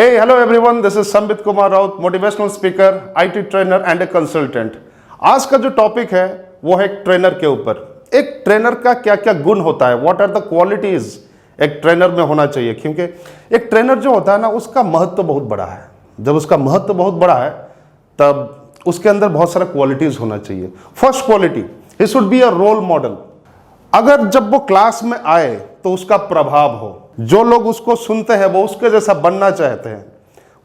Hey, hello everyone. This is Sambit Kumar Raut, motivational speaker, IT trainer and a consultant. आज का जो topic है वो है एक ट्रेनर के ऊपर। एक ट्रेनर का क्या क्या गुण होता है, व्हाट आर द क्वालिटीज एक ट्रेनर में होना चाहिए, क्योंकि एक ट्रेनर जो होता है ना उसका महत्व बहुत बड़ा है। जब उसका महत्व बहुत बड़ा है तब उसके अंदर बहुत सारा क्वालिटीज होना चाहिए। First quality, he should be a role model. अगर जब वो क्लास में आए तो उसका प्रभाव हो, जो लोग उसको सुनते हैं वो उसके जैसा बनना चाहते हैं,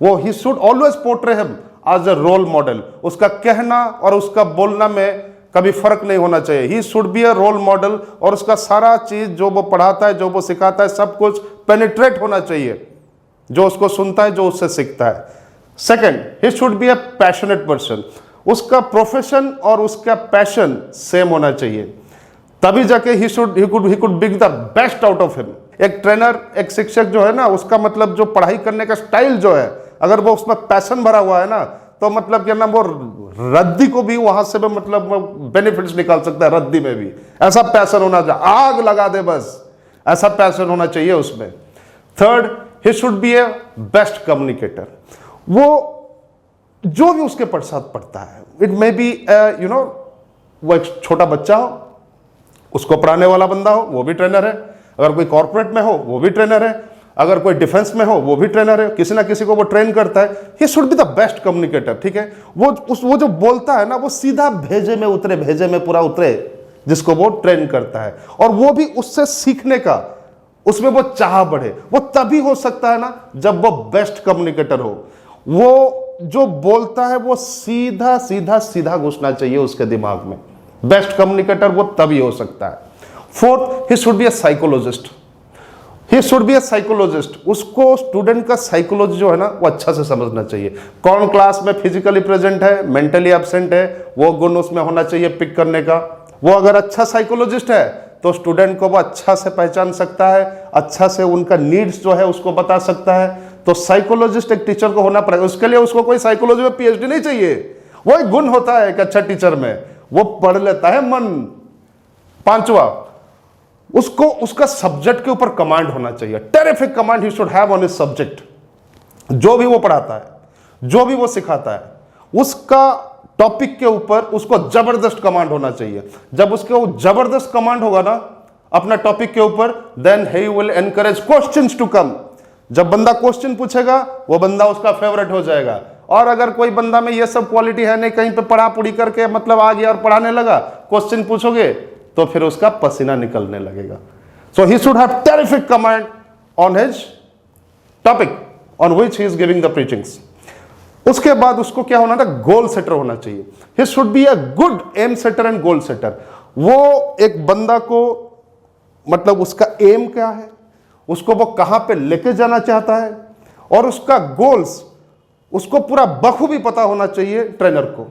वो he should always portray him as a role model. उसका कहना और उसका बोलना में कभी फर्क नहीं होना चाहिए। He should be a role model और उसका सारा चीज जो वो पढ़ाता है, जो वो सिखाता है, सब कुछ पेनिट्रेट होना चाहिए, जो उसको सुनता है, जो उससे सीखता है। Second, he should be a passionate person. उसका प्रोफेशन और उसका पैशन सेम होना चाहिए, तभी जाके he could big the best out of him. एक ट्रेनर, एक शिक्षक जो है ना, उसका मतलब जो पढ़ाई करने का स्टाइल जो है, अगर वो उसमें पैशन भरा हुआ है ना, तो मतलब क्या ना, वो रद्दी को भी वहां से भी मतलब बेनिफिट्स निकाल सकता है। रद्दी में भी ऐसा पैशन होना चाहिए, आग लगा दे बस, ऐसा पैशन होना चाहिए उसमें। Third, he should B A best communicator. वो जो भी उसके साथ पढ़ता है, इट मे बी वो एक छोटा बच्चा हो, उसको पढ़ाने वाला बंदा हो, वो भी ट्रेनर है। अगर कोई कॉर्पोरेट में हो वो भी ट्रेनर है। अगर कोई डिफेंस में हो वो भी ट्रेनर है। किसी ना किसी को वो ट्रेन करता है। ही should be the best communicator. ठीक है, वो जो बोलता है ना, वो सीधा भेजे में पूरा उतरे, जिसको वो ट्रेन करता है। और वो भी उससे सीखने का, उसमें वो चाह बढ़े। वो तभी हो सकता है ना जब वो बेस्ट कम्युनिकेटर हो। वो जो बोलता है वो सीधा घुसना चाहिए उसके दिमाग में। बेस्ट कम्युनिकेटर वो तभी हो सकता है। Fourth, he should be a psychologist. He should be a psychologist. उसको स्टूडेंट का साइकोलॉजी जो है ना वो अच्छा से समझना चाहिए। कौन क्लास में फिजिकली प्रेजेंट है, मेंटली एब्सेंट है, वो गुण उसमें होना चाहिए पिक करने का। वो अगर अच्छा साइकोलॉजिस्ट है तो स्टूडेंट को वो अच्छा से पहचान सकता है, अच्छा से उनका नीड्स जो है उसको बता सकता है। तो साइकोलॉजिस्ट एक टीचर को होना पड़ेगा। उसके लिए उसको कोई साइकोलॉजी में पीएचडी नहीं चाहिए। वो एक गुण होता है एक अच्छा टीचर में, वो पढ़ लेता है मन। पांचवा, उसको उसका सब्जेक्ट के ऊपर कमांड होना चाहिए। Terrific command he should have on his subject. जो भी वो पढ़ाता है, जो भी वो सिखाता है, उसका टॉपिक के ऊपर उसको जबरदस्त कमांड होना चाहिए। जब उसके वो जबरदस्त कमांड होगा ना अपना टॉपिक के ऊपर, then he will encourage questions to come. जब बंदा क्वेश्चन पूछेगा वो बंदा उसका फेवरेट हो जाएगा। और अगर कोई बंदा में ये सब क्वालिटी है नहीं, कहीं पे पढ़ा पुड़ी करके मतलब आ गया और पढ़ाने लगा, क्वेश्चन पूछोगे तो फिर उसका पसीना निकलने लगेगा। So he should have terrific command on his topic on which he is giving the preachings. उसके बाद उसको क्या होना था, गोल सेटर होना चाहिए। He should be a good aim setter and goal setter. वो एक बंदा को मतलब उसका एम क्या है, उसको वो कहां पे लेके जाना चाहता है, और उसका गोल्स उसको पूरा बखूबी पता होना चाहिए ट्रेनर को।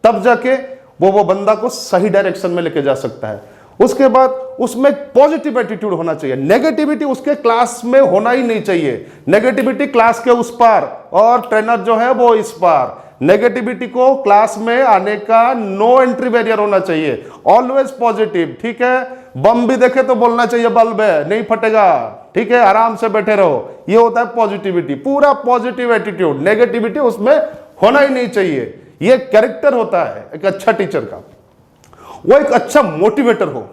तब जाके वो बंदा को सही डायरेक्शन में लेके जा सकता है। उसके बाद उसमें पॉजिटिव एटीट्यूड होना चाहिए। नेगेटिविटी उसके क्लास में होना ही नहीं चाहिए। नेगेटिविटी क्लास के उस पार और ट्रेनर जो है वो इस पार। नेगेटिविटी को क्लास में आने का नो एंट्री बैरियर होना चाहिए। Always positive. ठीक है, बम भी देखे तो बोलना चाहिए बल्ब है, नहीं फटेगा, ठीक है, आराम से बैठे रहो। ये होता है पॉजिटिविटी, पूरा पॉजिटिव एटीट्यूड। नेगेटिविटी उसमें होना ही नहीं चाहिए। ये कैरेक्टर होता है एक अच्छा टीचर का। वो एक अच्छा मोटिवेटर हो।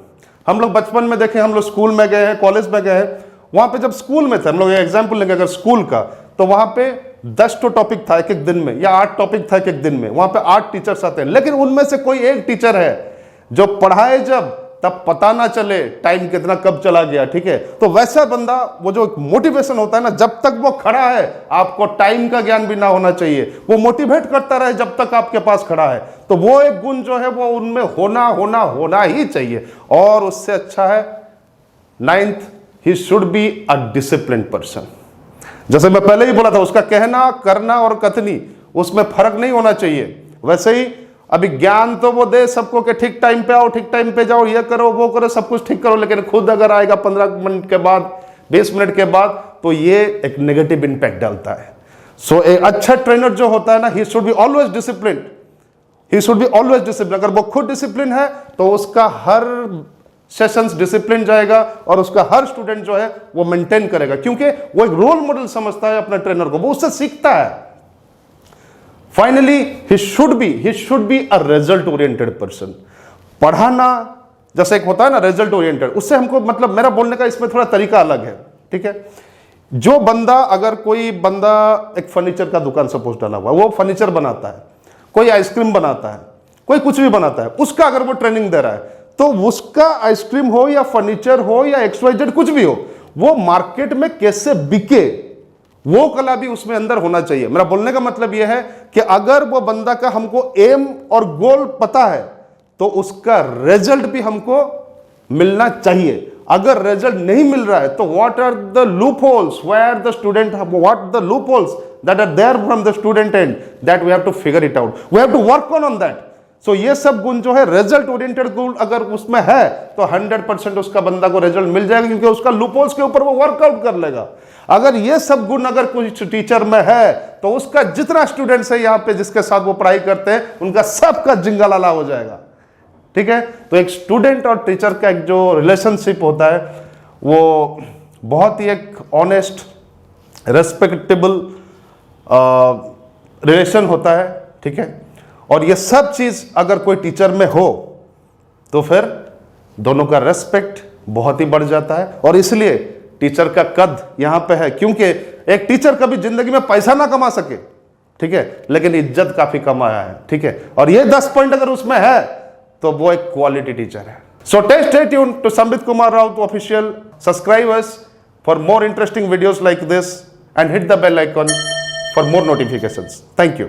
हम लोग बचपन में देखे, हम लोग स्कूल में गए हैं, कॉलेज में गए हैं, वहां पे जब स्कूल में थे, हम लोग एग्जाम्पल लेंगे अगर स्कूल का, तो वहां पे 10 टॉपिक था एक एक दिन में, या 8 टॉपिक था एक एक दिन में। वहां पे 8 टीचर्स आते हैं, लेकिन उनमें से कोई एक टीचर है जो पढ़ाए जब तब पता ना चले टाइम कितना कब चला गया। ठीक है, तो वैसा बंदा, वो जो मोटिवेशन होता है ना, जब तक वो खड़ा है आपको टाइम का ज्ञान भी ना होना चाहिए। वो मोटिवेट करता रहे जब तक आपके पास खड़ा है। तो वो एक गुण जो है वो उनमें होना ही चाहिए। और उससे अच्छा है 9th, he should be a disciplined person. जैसे मैं पहले ही बोला था, उसका कहना, करना और कथनी, उसमें फर्क नहीं होना चाहिए। वैसे ही अभी ज्ञान तो वो दे सबको कि ठीक टाइम पे आओ, ठीक टाइम पे जाओ, ये करो वो करो, सब कुछ ठीक करो, लेकिन खुद अगर आएगा 15 मिनट के बाद, 20 मिनट के बाद, तो ये एक नेगेटिव इंपैक्ट डालता है। सो एक अच्छा ट्रेनर जो होता है ना, ही should be always discipline. He should be always discipline. अगर वो खुद डिसिप्लिन है तो उसका हर सेशंस डिसिप्लिन जाएगा और उसका हर स्टूडेंट जो है वो मेंटेन करेगा, क्योंकि वो एक रोल मॉडल समझता है अपने ट्रेनर को, वो उससे सीखता है। Finally he should be a result oriented person. पढ़ाना जैसे एक होता है ना रिजल्ट ओरिएंटेड, उससे हमको मतलब मेरा बोलने का इसमें थोड़ा तरीका अलग है, ठीक है। जो बंदा, अगर कोई बंदा एक फर्नीचर का दुकान सपोज डाला हुआ, वो फर्नीचर बनाता है, कोई आइसक्रीम बनाता है, कोई कुछ भी बनाता है, उसका अगर वो ट्रेनिंग दे रहा है, तो उसका आइसक्रीम हो या फर्नीचर हो या XYZ कुछ भी हो, वो मार्केट में कैसे बिके, वो कला भी उसमें अंदर होना चाहिए। मेरा बोलने का मतलब यह है कि अगर वो बंदा का हमको एम और गोल पता है, तो उसका रिजल्ट भी हमको मिलना चाहिए। अगर रिजल्ट नहीं मिल रहा है, तो what are the loop holes where the student, what the loop holes that are there from the student end, that we have to figure it out, we have to work on that. So ये सब गुण जो है result oriented गुण अगर उसमें है, तो 100% उसका बंदा को रिजल्ट मिल जाएगा, क्योंकि उसका लूप होल्स के ऊपर वो वर्कआउट कर लेगा। अगर ये सब गुण अगर कुछ टीचर में है, तो उसका जितना स्टूडेंट्स है यहाँ पे जिसके साथ वो पढ़ाई करते हैं, उनका सबका जिंगालाला हो जाएगा, ठीक है। तो एक स्टूडेंट और टीचर का एक जो रिलेशनशिप होता है, वो बहुत ही एक ऑनेस्ट, रेस्पेक्टेबल रिलेशन होता है, ठीक है। और ये सब चीज अगर कोई टीचर में हो, तो फिर दोनों का रेस्पेक्ट बहुत ही बढ़ जाता है। और इसलिए टीचर का कद यहां पे है, क्योंकि एक टीचर कभी जिंदगी में पैसा ना कमा सके, ठीक है, लेकिन इज्जत काफी कमाया है, ठीक है। और ये 10 पॉइंट अगर उसमें है, तो वो एक क्वालिटी टीचर है। So stay tune to Sambit Kumar Raut official, subscribe us for more interesting videos like this and hit the bell icon for more notifications. Thank you.